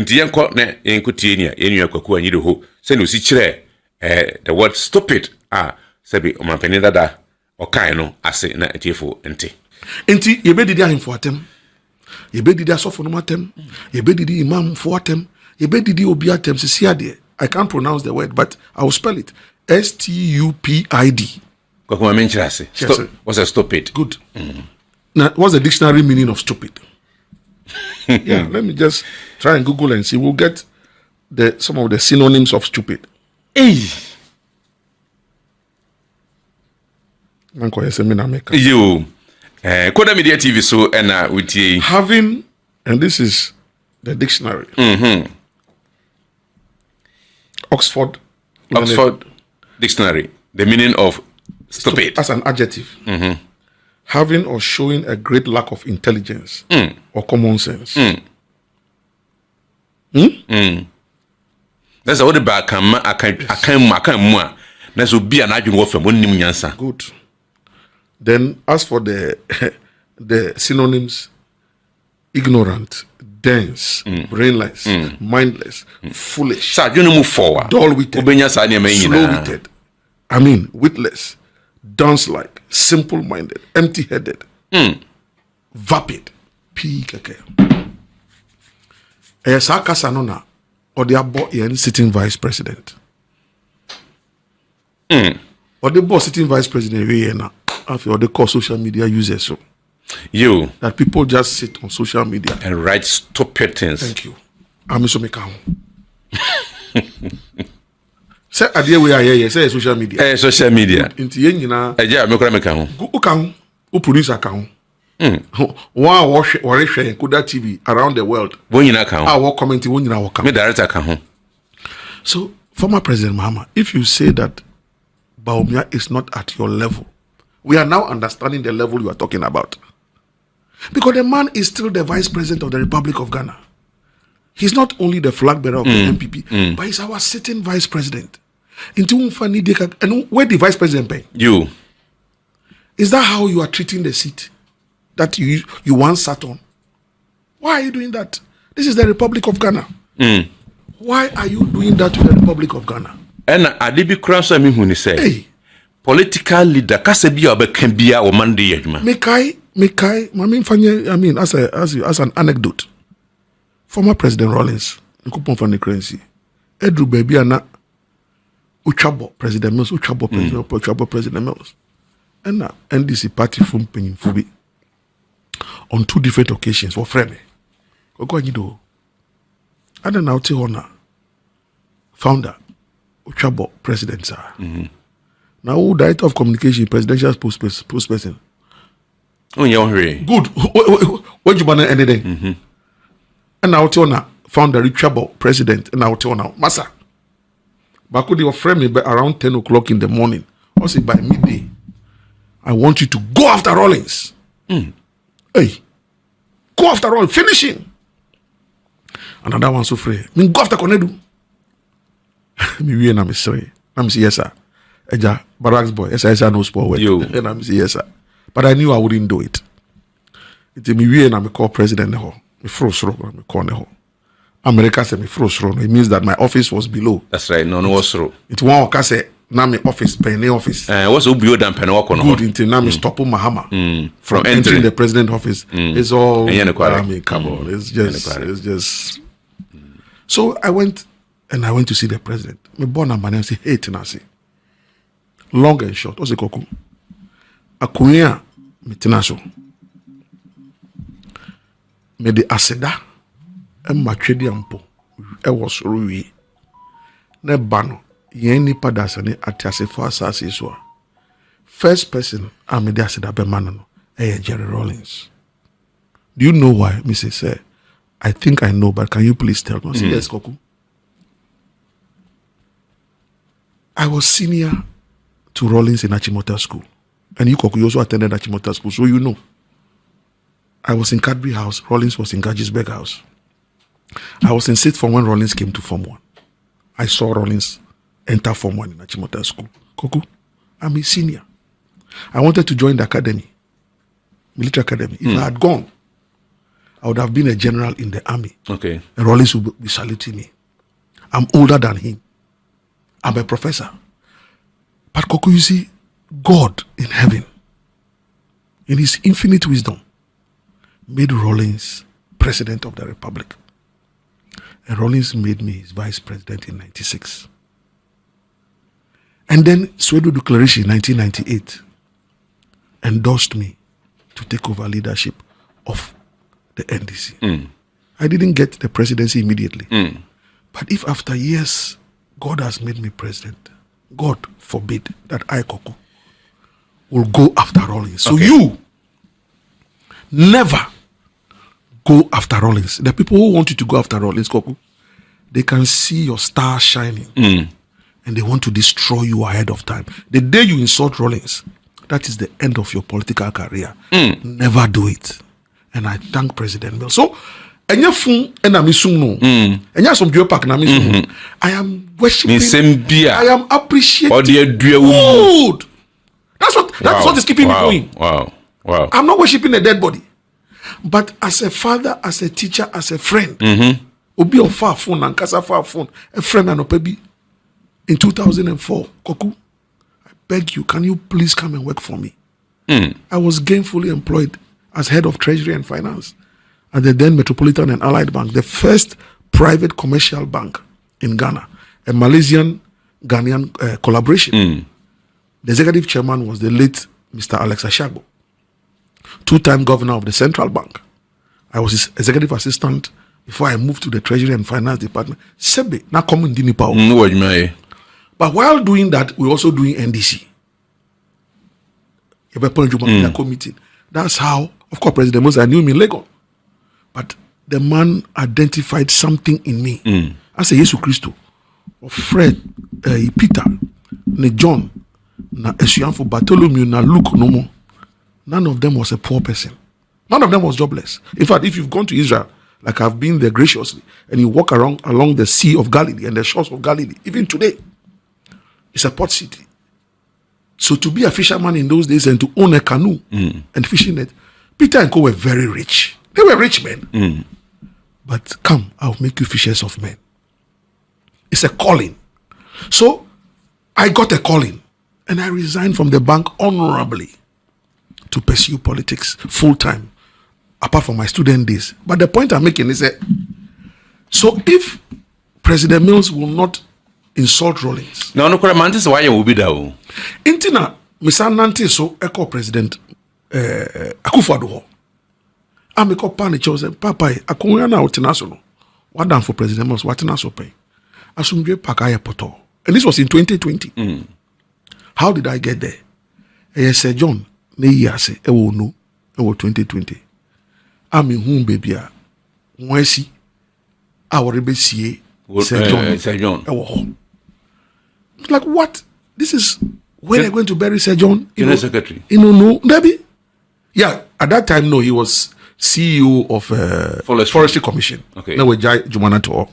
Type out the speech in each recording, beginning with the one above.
nti yenko na yenkutie ni enu Kwaku Anyidoho se no si kire the word stupid sebi omanpeni dada okan no ase na etiefo ente enti yebedidi ahemfo atem yebedidi asofo no atem yebedidi imam fo atem yebedidi obi atem sisi ade. I can't pronounce the word but I will spell it STUPID. Kwaku menchirase what's a stupid? Good. Now what's the dictionary meaning of stupid? Yeah, let me just try and Google and see. We'll get some of the synonyms of stupid. Hey. You Koda Media TV so and with having, and this is the dictionary. Oxford Dictionary. The meaning of stupid as an adjective. Having or showing a great lack of intelligence or common sense. That's all the back I can't that's will be an argument from one nyansa. Good. Then as for the synonyms, ignorant, dense, brainless, mindless, foolish, so you move forward, dull-witted, slow-witted, witless, dunce-like, simple-minded, empty-headed, vapid, PKK. Saka Sanona or the abo sitting vice president. Or the boss sitting vice president or the core social media users so. You that people just sit on social media and write stupid things. Thank you. I'm so make say idea we are here say social media. Social media. Inti yen nyina. Eja me kora make ho. Go kan o produce account. One watch Kuda TV around the world. Won nyina kan ho. Ah, what comment won nyina kan. Me director kan ho. So, former President Mahama, if you say that Bawumia is not at your level, we are now understanding the level you are talking about. Because the man is still the vice president of the Republic of Ghana. He's not only the flag bearer of the MPP, but he's our sitting vice president. And where the vice president pay? You. Is that how you are treating the seat that you once sat on? Why are you doing that? This is the Republic of Ghana. Why are you doing that to the Republic of Ghana? And Adibi Kranso mi huni say. Hey. Political leader kasebi obekambia o mande yeduma. Mekai, as an anecdote. Former President Rawlings, Nkupon from the currency. Edru baby ana Uchabo President Mills, Uchabo President Mills. And NDC party from Penyinfubi on 2 different occasions for frame. Kwaku Anyidoho. And then now honor founder Uchabo President sir. Now director of communication, presidential spokesperson. Oh, yeah, good. What you banner anything? And now honor founder Uchabo President. And now honor Massa. But could you frame me by around 10 o'clock in the morning? Or say by midday? I want you to go after Rawlings. Hey, go after Rawlings. Finish him. Another one so free. Go after Konedu. Me and I'm sorry. I'm say yes sir. Eja Barracks boy. Yes sir. No sport work. And I'm say yes sir. But I knew I wouldn't do it. It's me and I'm call president ho. Me froze ro. Me call ho. America say me froze ro. It means that my office was below. That's right. No was ro. It one can say na me office penny office. What's ubio than penny work on? Good until now me stop Mahama from entering the president office. It's all come on. It's just. So I went to see the president. Me born a man and say, hey, Tenasi. Long and short. What's the Kwaku? Akunya me Tenaso. Me the aseda. Ma trade ampo. Was ruwi. Ne bano. Yen nipa dasane atiase for asasi so. First person I me the aseda be manano. Jerry Rawlings. Do you know why? Me say, I think I know, but can you please tell me? I say, yes, Kwaku. I was senior to Rawlings in Achimota School. And you, Kwaku, you also attended Achimota School, so you know. I was in Cadbury House. Rawlings was in Gajisberg House. I was in 6th Form when Rawlings came to Form 1. I saw Rawlings enter Form 1 in Achimota School. Kwaku, I'm a senior. I wanted to join the academy, military academy. If I had gone, I would have been a general in the army. Okay. And Rawlings would be saluting me. I'm older than him. I'm a professor. But Kwaku, you see, God in heaven, in his infinite wisdom, made Rawlings president of the republic. And Rawlings made me his vice president in 96. And then Soweto Declaration in 1998 endorsed me to take over leadership of the NDC. I didn't get the presidency immediately. But if after years God has made me president, God forbid that I, Kwaku, will go after Rawlings. So you never go after Rawlings. The people who want you to go after Rawlings, Kwaku, they can see your star shining and they want to destroy you ahead of time. The day you insult Rawlings, that is the end of your political career. Never do it. And I thank President Mills. So, I am worshiping. I am appreciating. Good. That's what is keeping me going. Wow. I'm not worshiping a dead body. But as a father, as a teacher, as a friend, Obi on far phone and Kasa far phone, a friend and Opebi in 2004, Kwaku, I beg you, can you please come and work for me? I was gainfully employed as head of Treasury and Finance at the then Metropolitan and Allied Bank, the first private commercial bank in Ghana, a Malaysian-Ghanaian collaboration. The executive chairman was the late Mr. Alex Ashagbo, two-time governor of the Central Bank. I was his executive assistant before I moved to the Treasury and Finance Department. Sebe, na common dinipa. But while doing that, we're also doing NDC. Committee. That's how, of course, President Moses knew me in Lagos. But the man identified something in me. I say, Jesus Christ, Fred, Peter, John, na Esuanfo, Bartholomew, na Luke, no more. None of them was a poor person. None of them was jobless. In fact, if you've gone to Israel, like I've been there graciously, and you walk along the Sea of Galilee and the shores of Galilee, even today, it's a port city. So to be a fisherman in those days and to own a canoe and fishing net, Peter and Co were very rich. They were rich men. But come, I'll make you fishers of men. It's a calling. So I got a calling and I resigned from the bank honorably to pursue politics full time, apart from my student days. But the point I'm making is that, so if President Mills will not insult Rawlings. No, Mantis, why you will be there? Intina, Mr. Nanti, so echo President Akufo-Addo. I'm a company chosen Papa, Akoyana International. What done for President Mills? What national pay? Asumdwe Pakaya Poto. And this was in 2020. How did I get there? Yes, Sir John, ne yase, ewo no, ewo 2020. I'm in home, baby. Mwesi, our rebellion, Sir John. Ewo. Like, what? This is where they're going to bury Sir John? Secretary. No, Debbie. Yeah, at that time, no, he was CEO of Forestry Commission. Okay. Now we Jumana to all.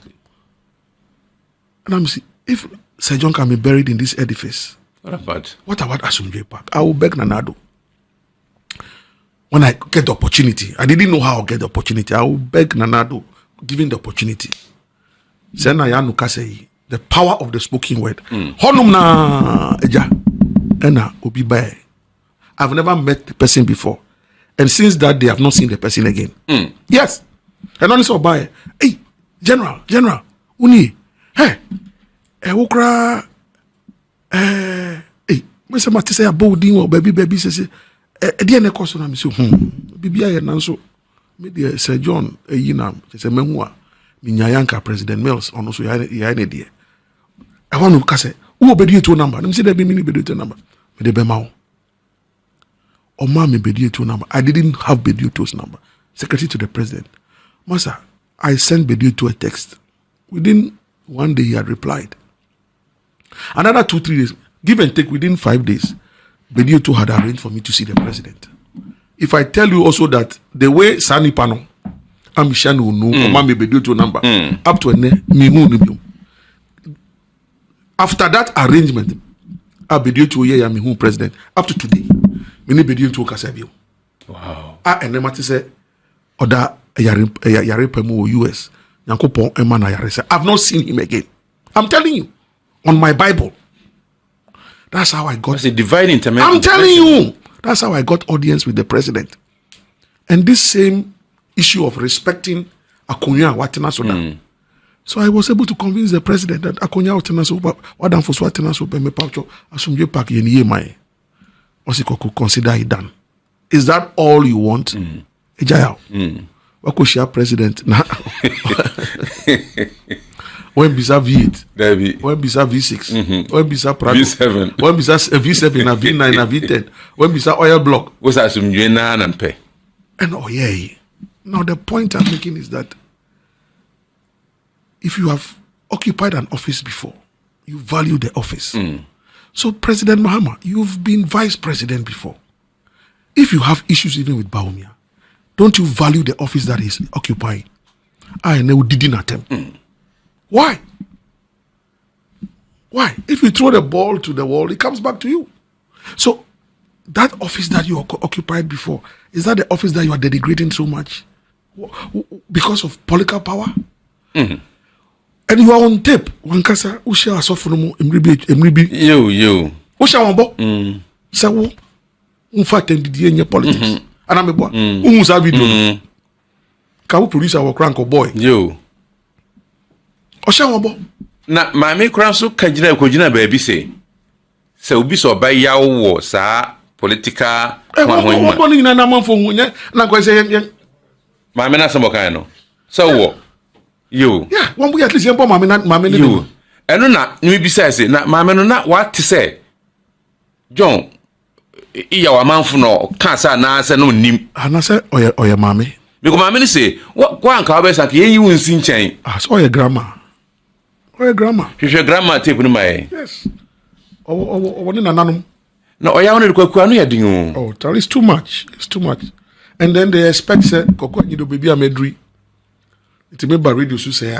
And I'm saying, if Sir John can be buried in this edifice, what about Asumdwe Park? I will beg Nanado. When I get the opportunity, I didn't know how I'll get the opportunity. I will beg Nanado, given the opportunity. Senayanu Kasei, the power of the spoken word. Honum na eja, ena obi bae. I've never met the person before. And since that day, I've not seen the person again. Yes. And honestly, by hey, General, Uni, hey, Ukra, hey, Mr. Matisse, about dingo, baby, says, Diana Cosson, I'm so, Bibia and Nanso, maybe Sir John, a Yinam, it's a memoir, Minyayanka, President Mills, on also Yanadi. I want to say, who obey you to a number? Let me see there be many bedue number. But the Bemao. Or Mammy Bedio to number. I didn't have Bedio to's number. Secretary to the President. Master, I sent Bedio to a text. Within 1 day, he had replied. Another 2-3 days, give and take within 5 days, Bedio to had arranged for me to see the President. If I tell you also that the way Sani Pano, Amishan will know, or Mammy Bedio to number, up to a me. After that arrangement, I Bedio to a Yami President, up to today. Many Bedio to Kasabio. Wow. And then Mati said, Oda yare pemu US. Nyankopon emana yare say I've not seen him again. I'm telling you on my Bible. That's how I got a divine intervention. I'm telling you. That's how I got audience with the president. And this same issue of respecting Akonya Watena Soda. So I was able to convince the president that Akonya Watena Soda, Wadam for Swatena Soda, me Paucho, Asumje Pak Yeniye Mai. Osiko could consider it done. Is that all you want? Ejayao. Wakushia president now. When bisa V8, when bisa V6, when bisa Prado, V7, when bisa V7, na V9, na V10, when bisa oil block. What's that? Some and pay. And oh yeah. Now the point I'm making is that if you have occupied an office before, you value the office. So President Mahama, you've been vice president before. If you have issues even with Bawumia, don't you value the office that he's occupying? I know didn't attempt. Why? Why? If you throw the ball to the wall, it comes back to you. So that office that you occupied before, is that the office that you are denigrating so much? Because of political power? And you are on tape. Wankasa, Usha Asofuno, Emribi. Yo. Usha Wambo? Sawo, Unfaten Didier politics. And I'm a boy. Umusa video. Can we produce our crank or boy? Yo. Osha Wambo? Na mame kran so kagina kogina baby say obi so ba yawo sa political what ni na man for hunya na ko say yen mame na samo kan no so wo yo yeah one boy at least yen mame ni yo eno na ni bi say na mame no na what say John iya wa manfo no kan sa na say no nim ana say oya mame because mame ni say kwa anka ba say yen yi wonsi nchen so oya grandma. Or grandma. Your grandma tape no my. Yes. Oh, nanum. No, oya won Kwaku anu ya din. Oh, that is too much. It's too much. And then they expect say Kwaku Anyidoho baby amedri. It may be radio so say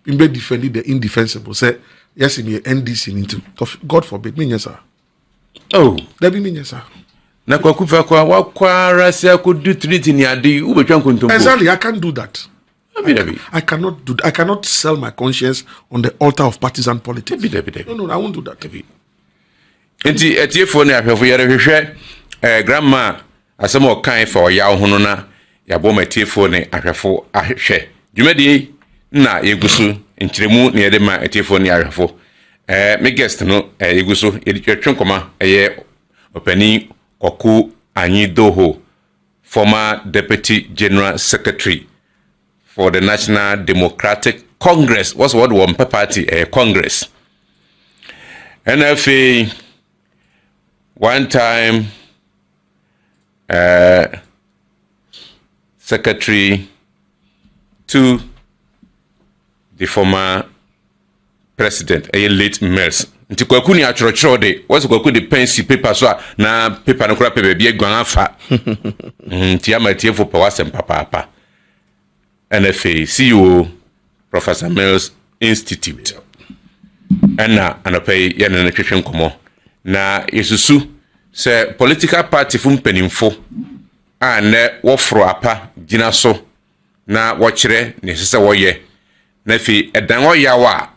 be defending the indefensible. Say yes in the NDC into. God forbid me yes sir. Oh, that be me yes sir. Na Kwaku fa kwa rasa could do treating ya di ubetwa nkontompo. Exactly, I can't do that. I cannot do. I cannot sell my conscience on the altar of partisan politics. No, I won't do that. Enti etiefo na ahwefo yare hwehwe grandma asemo kan for ya hono na ya bo metiefo ne ahwefo ahwehwe. Dwumadi na yegusu nkyeremu ne yede ma etiefo ne ahwefo. Me guest no yegusu yede twetwenkoma eye opani Kwaku Anyidoho, former Deputy General Secretary for the National Democratic Congress. What's what one party? Congress. NFA one time secretary to the former president, late Mills. Nti Kwaku ni achorochoro de. What's Kwaku the pensi paper so na paper no kura pepe bie gwan afa. Nti ama tiefo pa wasem papa. NFA CEO Professor Mills Institute. Ana anapay yana na twetwe nkomo na yesusu se political party fu mpanimfo a ne wofro apa gina so na wokyere ne sese woye na fi edan oyawa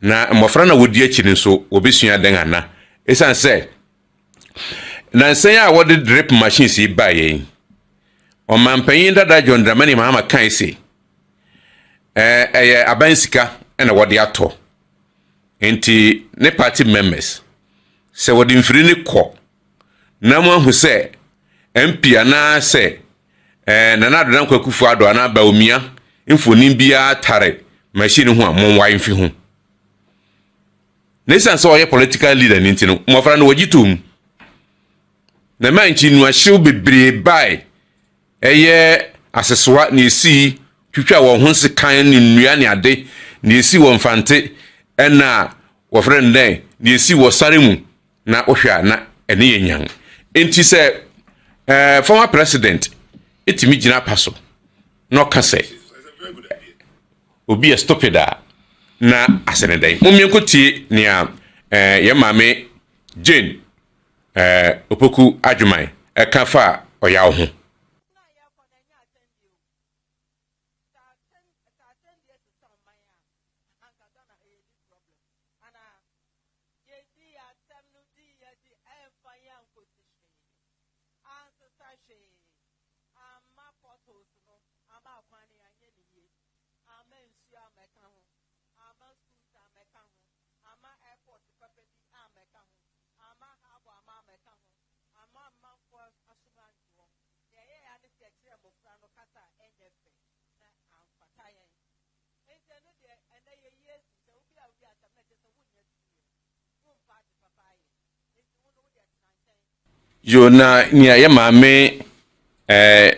na mmofra na wodi akiri nso obesua den ana esan se na nsen a wodi drip machines yi ba yen o mampanyin dada John Dramani Mahama kan se abansika na wodi ato enti ne party members se wodi mfiri ne kɔ na mo ahu se MP ana se na na dodan Kwaku ado ana Bawumia mfonin bia tare machine ho amon wa mfi ho nesan so ye political leader ninti no mo fara no wagitum na manchi nu ahyew bebre bai aseswa na esi twitwa wo ho sekan ne nnua ne ade na esi wo mfante na wo fara ndɛn na esi wo sare mu na ohwa na ene yenyan enti se former president etimi gina paso no ka se obi stupid na asenedai momyenkotie nia ye mame Jane opoku adwuman ka fa oya ho Yo na nia ye maame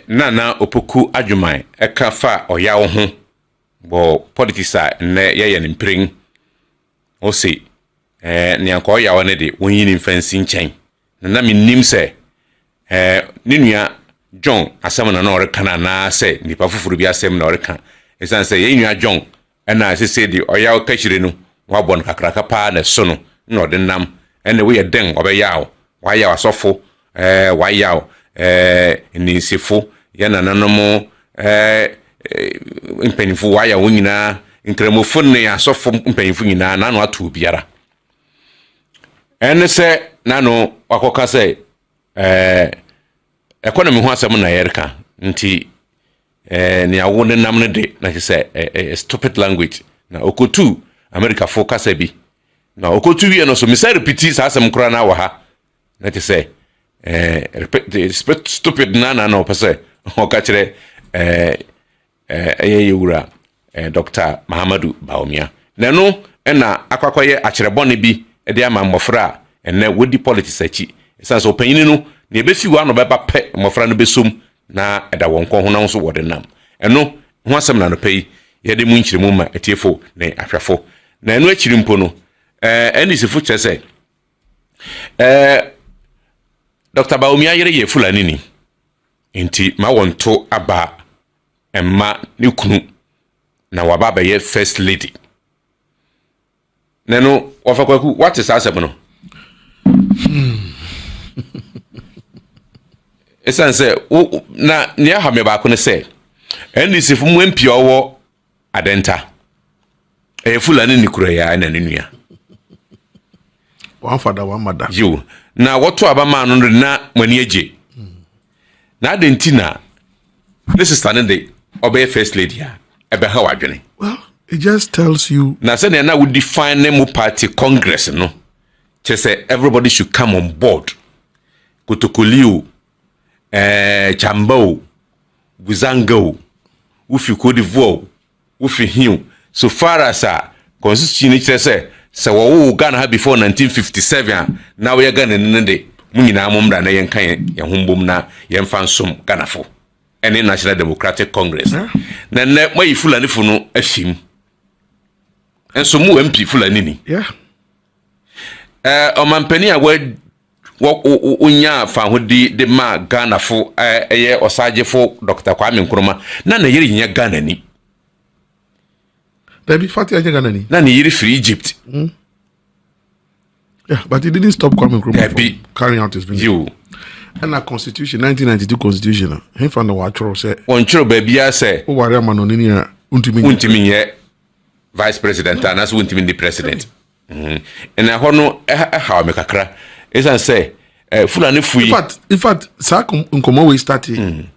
nana opoku adwuman eka fa oya wo ho bo politics a ne ye ne mpring o se nia ko oya wo ne de wonyi ni fancy nchen na mi nim se ne nua John asem na ore kana na se nipa fufuru bi asem na ore kan esan se ye nua John na se de oya wo kachire no wa bon kakraka pa na so no na ode nam ene we ye den obeyawo wa ya wasofo wayaw ni sefo ya nananom mpanimfo waya wonyina nkremofo ne asofo mpanimfo nyina na no atu biara ene se nano wakoka se economy ho asem na yerka nti ni awo ne nam ne de na se stupid language na okotu America focus bi na okotu wi no so me say repeat sa asem kura na wa ha na se stupid nana no pese o ka kire yewura Dr. Mahama Bawumia na no na akwakoye akyrebone bi de ama mmofra ene wodi politics achi sense opanyini no na ebesi wa no beba pe mmofra no besom na eda wonko ho na so wode nam eno ho asem na no pei ye de mu nkyiremu ma etiefo na ahwefo na eno akiri mpo no eni sefu kyese Dr. Bawumia yere ye fulani ni nti ma wonto aba emma ne kunu na wababa ye first lady neno wafa Kwaku what is asem no esanse na ne ha me ba ko ne se eni sifu mu empia owo adenta fulani ni kura ya na ne nua one father one mother you na woto abama no na mani age na adentina this is standing obey first lady ebe ha wadwene. Well, it just tells you na say na we define them party congress no say everybody should come on board kutokuliu chambao buzangao ufi kodivo ufi hiu so far as a constitution say wo Ghana ha before 1957 now we Ghana nende munyina momra na yenkan ye hombom na yemfa nsom Ghana fo ene National Democratic Congress na ne mai fulani fo no afim enso mu MP fulani ni o mampani a wo unya fa hodi de ma Ghana fo eye osaje fo Dr. Kwame Nkrumah na yiri nya Ghana ni Debbie Fati Ghana ni na yiri free Egypt. Yeah, but he didn't stop Kwame Nkrumah from carrying out his vision. And a constitution 1992 constitution he found the watcher say on chiro babia say o ware amanoni ni untimi ye vice president and as untimi the president and I hono how me kakra is and say fulani fui in fact sa nkomo we started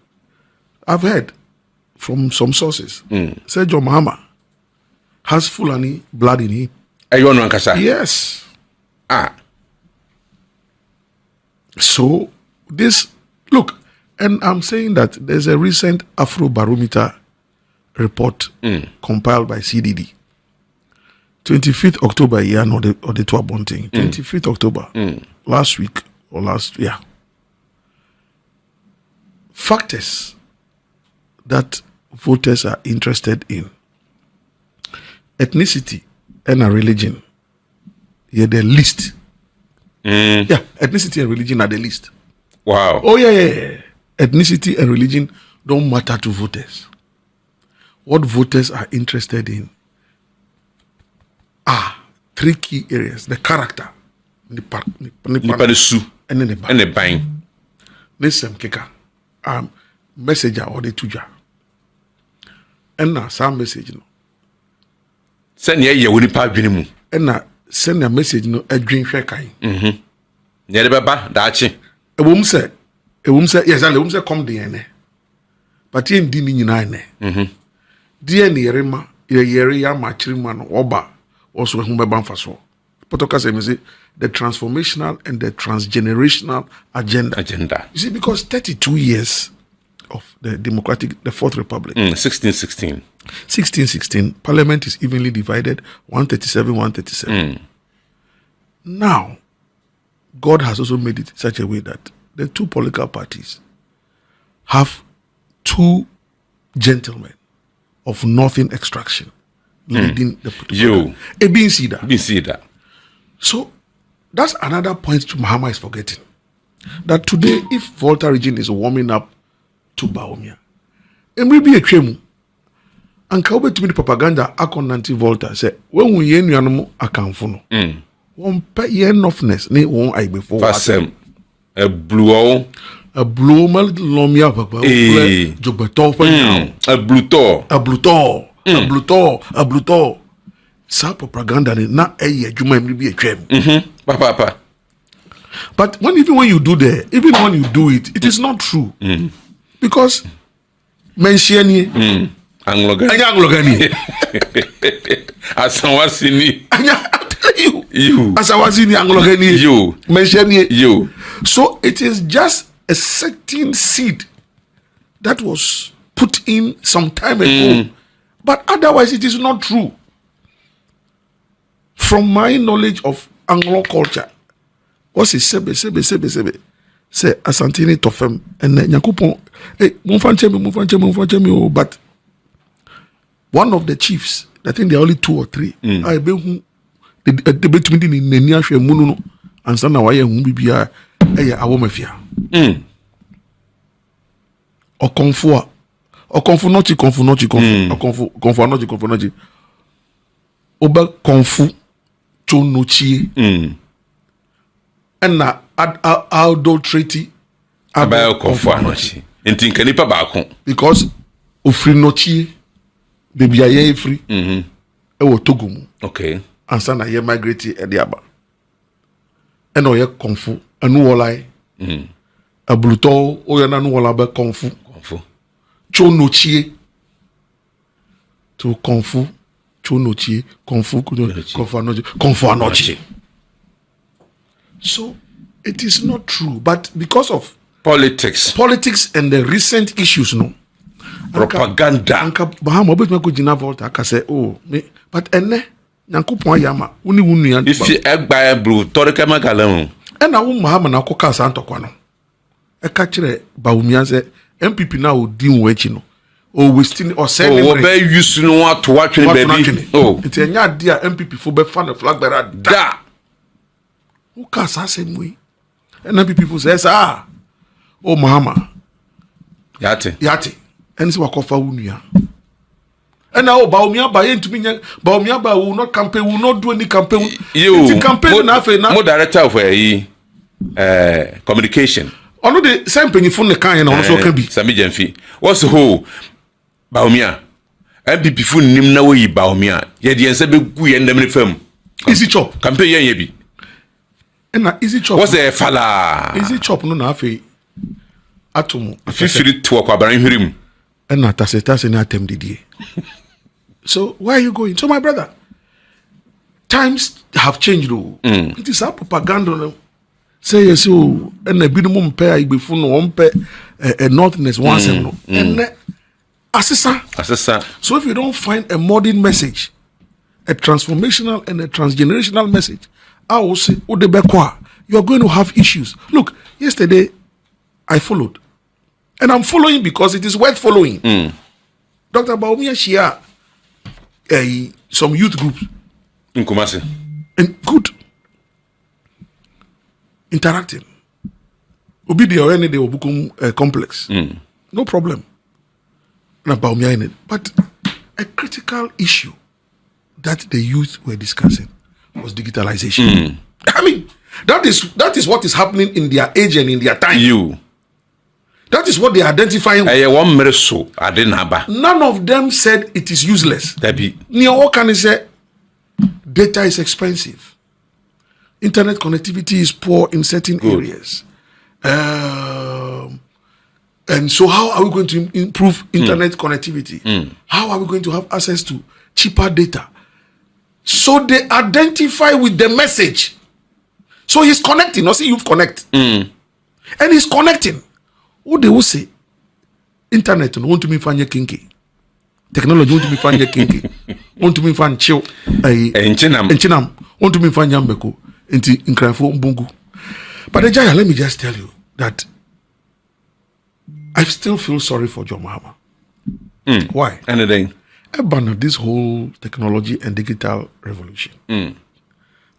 I've heard from some sources say John Mahama has Fulani blood in him. Ayo no ankasa. Yes. So this look, and I'm saying that there's a recent Afrobarometer report compiled by CDD. 25th October year or the 12 bunting. 25th October last week or last year. Factors that voters are interested in. Ethnicity and a religion. Yeah, the least. Yeah, ethnicity and religion are the least. Wow. Oh, yeah. Ethnicity and religion don't matter to voters. What voters are interested in are three key areas. The character. And the bang. Listen, keka. Messenger or the tuja. And now some message no. Send ye woni pa dwene mu na send a message no adwen hwe kan ye de beba daachi ebom se say yes, I say come DNA. But yen di ni nyina ne. DNA rema yere ya machirima no oba also hu be ban faso. Potoka say the transformational and the transgenerational agenda. You see, because 32 years of the Fourth Republic. 1616. Parliament is evenly divided, 137, 137. Now, God has also made it such a way that the two political parties have two gentlemen of northern extraction leading the political. So, that's another point Mahama is forgetting. That today, if Volta region is warming up to Bawumia, it may be a tremu. And Kaube to me the propaganda akon nanti Volta say when we yen yanumu akamfuno. One pay enoughness ne won I before. Fasem a blue mal lomia papa jobeto a bluto sa propaganda na juma be a trem. Papa. But when you do it, it is not true. Because mentioning Anglogani. Asawasini. I'm telling you. Asawasini Anglogani. You. Mentioning you. So it is just a certain seed that was put in some time ago. But otherwise it is not true. From my knowledge of Anglo culture, what's it sebe say Ashanti ni tofem and Nyakupon move but one of the chiefs, I think there are only 2 or 3. I be who the debate meeting in Nenia Mununo and Sana Waya Mumbia Awomafia. Or confu Oba confu chonuchi and na adulterati about confu and kanipa bako because ofrinochi baby aye free e wo togumu okay ansa na ye migrate e de aba and o ye confu anu wolai abluto o ye na nu wola ba confu chonochie to confu chonochie confu anochi. So it is not true, but because of politics and the recent issues, no propaganda. Anka Mahama bet me ko jina Volta aka say oh me but enne Nyankopon ayama uni wunu ya. If you egba blue torika magalan. And now Mahama na ko ka santokwa no. E ka kire Bawumia say MPP na o din wo echi no. O wasting or send o be use no what to watch baby. Oh. It enya dia MPP fo be fan the flag bearer da. Who can say me? And then people say, oh Mahama. Yate. And so wakofa unia. And now Bawumia by to me, Bawumia will not campaign, will not do any campaign. You campaign now. More director of communication. Ono the same penny phone the can and also can be. Sami Jenfi. What's the whole Bawumia? MPP phone nim na we Bawumia. Ye the answer be gu ye ndem fam. Easy chop. Campaign ye bi. And na easy chop. What's the fala? Easy chop no na afi atomo. Fifiri to akwabaran hwirim. And na taseta na atem didie. So where are you going? So my brother, times have changed though. It is our propaganda. Say yes, so and a minimum pair I before no one pair a northness once and assessor. So if you don't find a modern message, a transformational and a transgenerational message, I will say, you are going to have issues. Look, yesterday I followed. And I'm following because it is worth following. Dr. Bawumia Shia, some youth groups. In Kumasi. And good. Interacting. Obidi or any day Obukum complex. No problem. Not Bawumia in it. But a critical issue that the youth were discussing was digitalization. I mean, that is what is happening in their age and in their time. That is what they are identifying. None of them said it is useless. What can I say? Data is expensive. Internet connectivity is poor in certain areas. And so how are we going to improve internet connectivity? How are we going to have access to cheaper data? So they identify with the message. So he's connecting. Not see youth connect. And he's connecting. What they will say, internet want to me find kinky. Technology want to me find kinky. Want to me find chill. Enchinam. Want to me find yambeko. Inti inkrafo mbungu. But Ejaya, let me just tell you that I still feel sorry for John Mahama. Why? Anything? About this whole technology and digital revolution.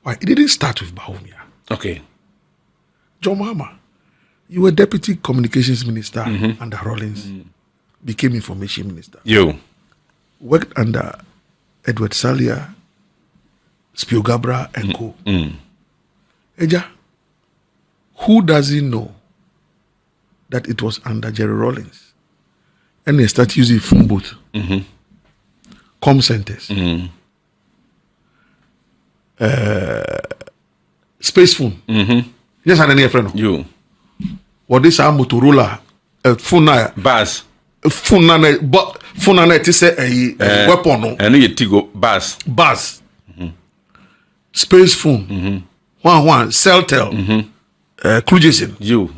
Why? It didn't start with Bawumia. Okay. John Mahama, you were deputy communications minister under Rawlings, became information minister. You worked under Edward Salia, Spiogabra, and co. Eja, who doesn't know that it was under Jerry Rawlings? And they start using phone booth, com centers, space phone. Yes, I need a friend. You. What this Motorola phone Buzz. Phone it is a weapon. And you Tigo Buzz. Space phone. One Celtel. Jason. You.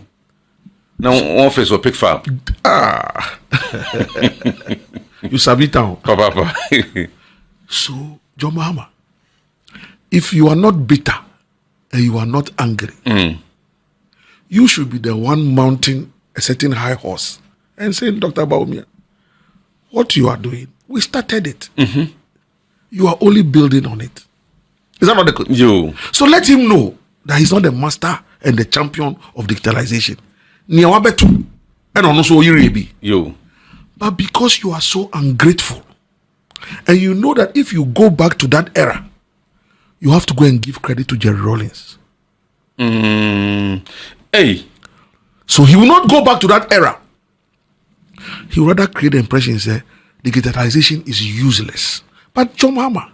Now office or pick file. You sabi town. Papa. So, John Mahama, if you are not bitter and you are not angry, you should be the one mounting a certain high horse and saying, Dr. Bawumia, what you are doing, we started it. You are only building on it. Is that not the case? You. So let him know that he's not the master and the champion of digitalization. And also you. But because you are so ungrateful, and you know that if you go back to that era, you have to go and give credit to Jerry Rawlings. Hey. So he will not go back to that era. He will rather create the impression that digitalization is useless. But John Mahama,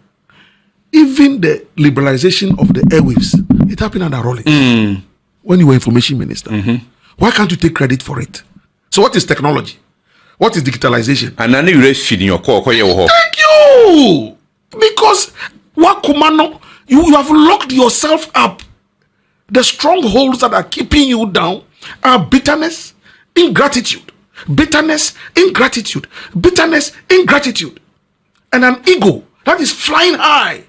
even the liberalization of the airwaves, it happened under Rawlings when you were information minister. Why can't you take credit for it? So what is technology? What is digitalization? And then you feeding your core. Thank you. Because you have locked yourself up. The strongholds that are keeping you down are bitterness, ingratitude, bitterness, ingratitude, bitterness, ingratitude, and an ego that is flying high.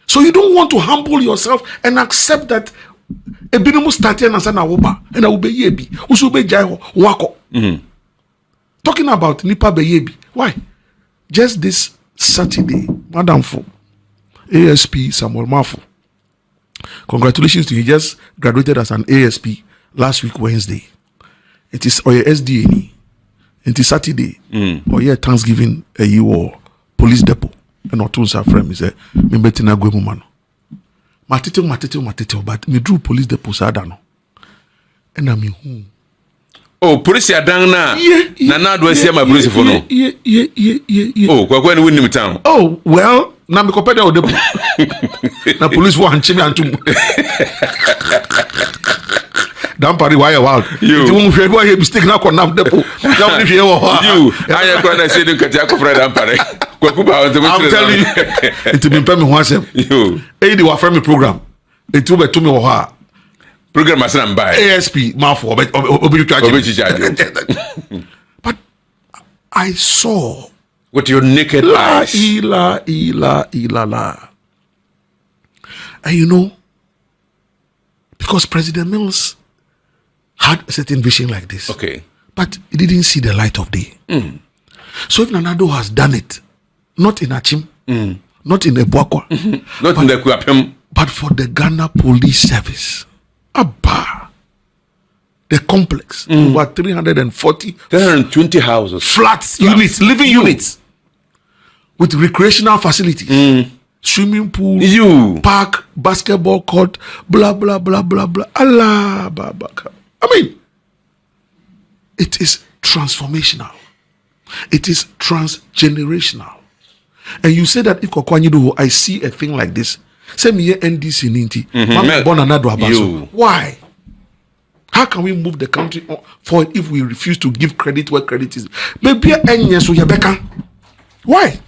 So you don't want to humble yourself and accept that a binomu started and I will be yebi. Usube jai wako. Talking about Nipa Beyebi. Why? Just this Saturday, Madam Fu, ASP Samuel Mafu. Congratulations to you. He just graduated as an ASP last week, Wednesday. It is Oye SDA. It is Saturday. Oye Thanksgiving a year police depot. And Otunsa friend is a Mimbetina Gwemumano. Matete, but me drew police depot Sadano. And I mean who? Oh, police are down now. Nana do I see my police for no? Oh, Kwaku and win town. Oh, well, now me compare the na police war and chimi antum. Damn party why wild. You won't feel why you mistake now for nam depo. You, I am going to say the Katiako Fred Ampare. I'm telling you, it will be me once. You, the Wafremi program. It will be to me program as I'm by ASP Mafo. But I saw with your naked eyes. And you know, because President Mills had a certain vision like this. Okay. But he didn't see the light of day. So if Nanado has done it, not in Achim, not in Ebuakwa, not in the Kuapem, but for the Ghana Police Service, Abba, the complex, over 320 houses, flats, units, living units, with recreational facilities, swimming pool, park, basketball court, blah blah blah blah blah. Allah, Babaka. I mean, it is transformational. It is transgenerational. And you say that if Anyidoho, I see a thing like this, say me NDC Ninti, born another Abaso. Why? How can we move the country forward if we refuse to give credit where credit is? Maybe so yabeka. Why?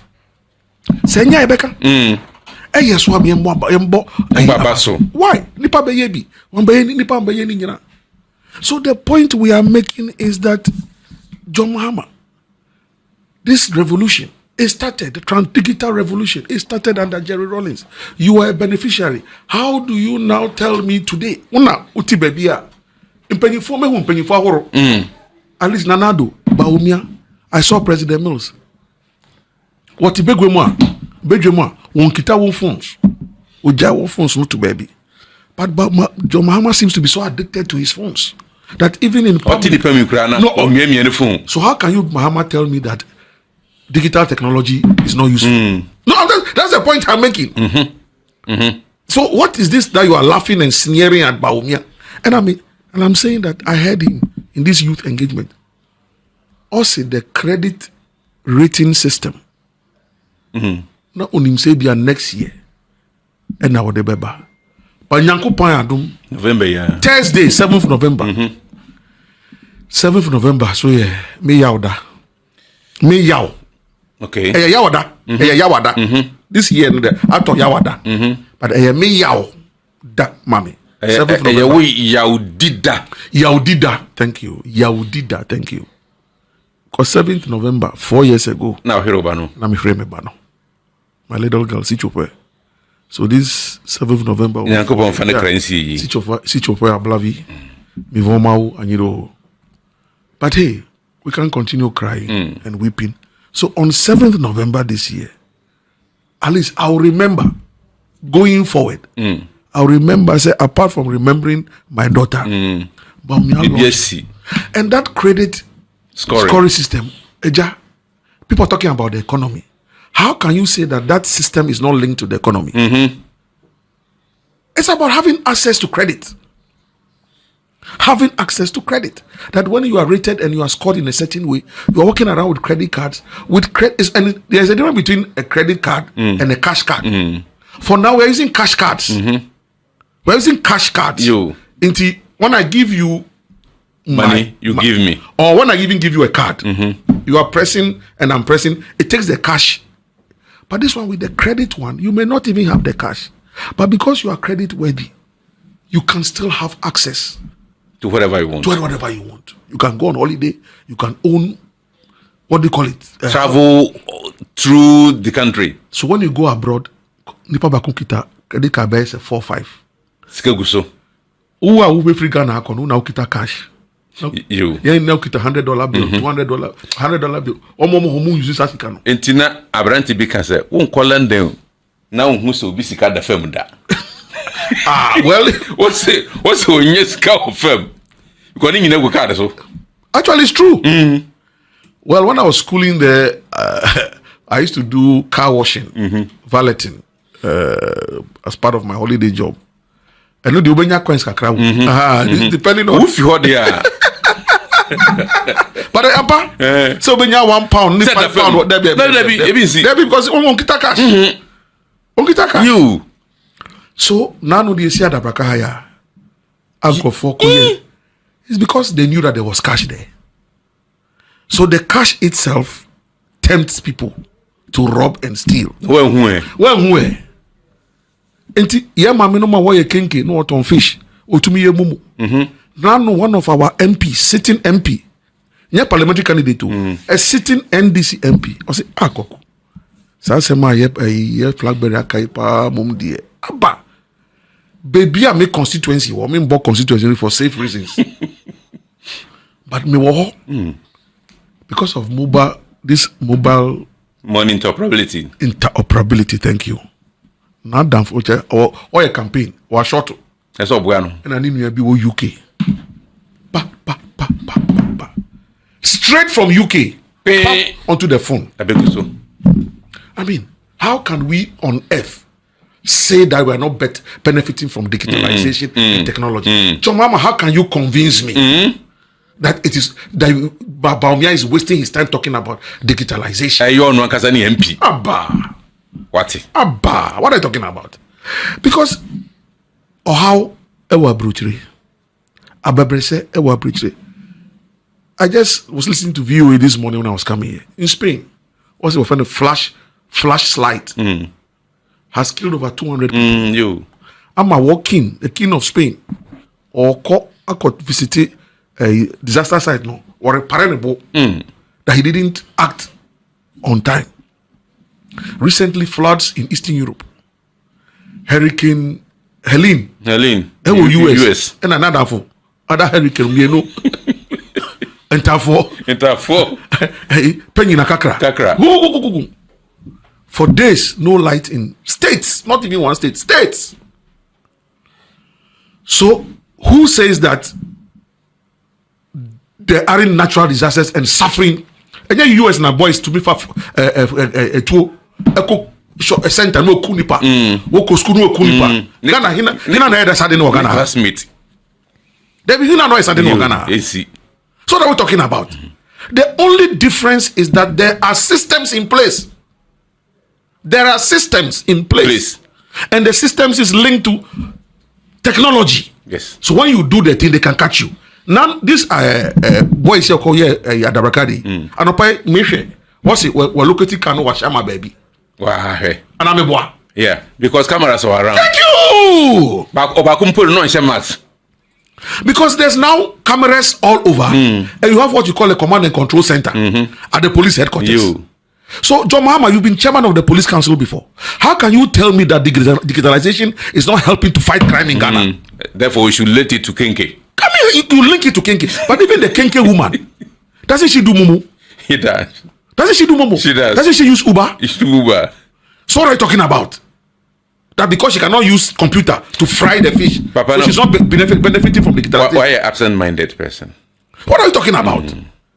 Senya yabeka. So why? Nipa beyebi. Nipa beyeni nyina. So the point we are making is that John Mahama, this revolution, it started, the digital revolution, it started under Jerry Rawlings. You are a beneficiary. How do you now tell me today? Una uti bebia. At least Nanado, Bawumia, I saw President Mills. What Begwema, won kita won phones. Uja won phones not to baby. But John Mahama seems to be so addicted to his phones that even in public, so how can you, Mahama, tell me that digital technology is not useful? No, that's the point I'm making. So what is this that you are laughing and sneering at Bawumia? And I'm saying that I heard him in this youth engagement. Also, the credit rating system. Not only say be next year. And now the beba. But Nyanko Payadum. November, yeah. Thursday, 7th November. 7th November. So yeah, me yawda. Me yaw. Okay. Yawada. Yawada. This year, I thought yawada. But me yaw. Da, mommy. 7th November. Yaudida. Thank you. Yaudida. Thank you. Because 7th November, 4 years ago. Now, Hirobano. I'm Bano. My little girl, Sichope. So this 7th November. Sichope Ablavi. Mivomau, Anyidoho. But hey, we can't continue crying and weeping. So on 7th November this year, at least I'll remember going forward. I'll remember, say, apart from remembering my daughter, BBSC. And that credit scoring system, people are talking about the economy. How can you say that system is not linked to the economy? It's about having access to credit. Having access to credit. That when you are rated and you are scored in a certain way, you are walking around with credit cards. And there's a difference between a credit card and a cash card. For now, we're using cash cards. We're using cash cards. When I give you money, you give me. Or when I even give you a card, you are pressing and I'm pressing, it takes the cash. But this one with the credit one, you may not even have the cash. But because you are credit worthy, you can still have access to whatever you want. You can go on holiday, you can own, what do you call it? Travel through the country. So when you go abroad, nipa bakukita credit card is 4-5. Sikeguso. Uwe free Ghana akon na ukita cash. You. Yeah, now ukita $100 bill, $200 bill. Omo use that kano. Entina abranti bi kan say, "Won call London. Na won so bi sika da fam da." Well, what's onye sika of fam? Because you go card so. Actually, it's true. Well, when I was schooling there, I used to do car washing, valeting, as part of my holiday job. I know the Ubenya coins kakra. Depending on if you there. But so Ubenya £1, £5, what that be because on kita cash. On kita cash. You. So now the Asia da Brakahaya. It's because they knew that there was cash there. So the cash itself tempts people to rob and steal. Where? Enti ye mama no ma wo ye kenke no oton fish otumi ye mumu. Now one of our MPs, sitting MP, nye parliamentary candidate, a sitting NDC MP, I say Kwaku. Sa se ma ye flag akai pa mum die. Aba. Baby I make constituency, or me bo constituency for safe reasons. But me wo because of mobile money interoperability, thank you. Not done for or a campaign or short. That's all bueno. And I need to be UK. Straight from UK onto the phone. I bet so. I mean, how can we on earth say that we are not benefiting from digitalization and technology? So, Mama, how can you convince me that it is that Bawumia is wasting his time talking about digitalization? You are not Kazani MP. Abba. What are you talking about? Because how ewa brutally Ababrese ewa preach. I just was listening to VOA this morning when I was coming here. In Spain, what's it a flash slide has killed over 200 people. I'm a king, the king of Spain, or I could visit a disaster site no, or a parable that he didn't act on time. Recently, floods in Eastern Europe. Hurricane Helene. US. And another for other hurricane, you know. Enter for. Penny na kakra. For days, no light in states, not even one state, states. So, who says that there aren't natural disasters and suffering? And then US and boys to be to a center no kunipa, woko school no kunipa. Hina na eda sade no Ghana. Classmate. Debi hina no sade no Ghana. So that we're talking about. The only difference is that there are systems in place. There are systems in place. And the systems is linked to technology. Yes. So when you do the thing, they can catch you. Now, this boys here call here Yadabrakadi. And opai Mishe. What's it? We're locating Kano Washama baby. Wow. And I'm a boy. Yeah, because cameras are around. Thank you! Because there's now cameras all over. And you have what you call a command and control center at the police headquarters. So, John Mahama, you've been chairman of the police council before. How can you tell me that digitalization is not helping to fight crime in Ghana? Therefore, we should let it to Kenke. Come here, you link it to Kenke. But even the Kenke woman, doesn't she do mumu? He does. Doesn't she do mumu? She does. Doesn't she use Uber? She do Uber. So what are you talking about? That because she cannot use computer to fry the fish, Papa, so she's not benefiting from digitalization. Why are you absent-minded person? What are you talking about?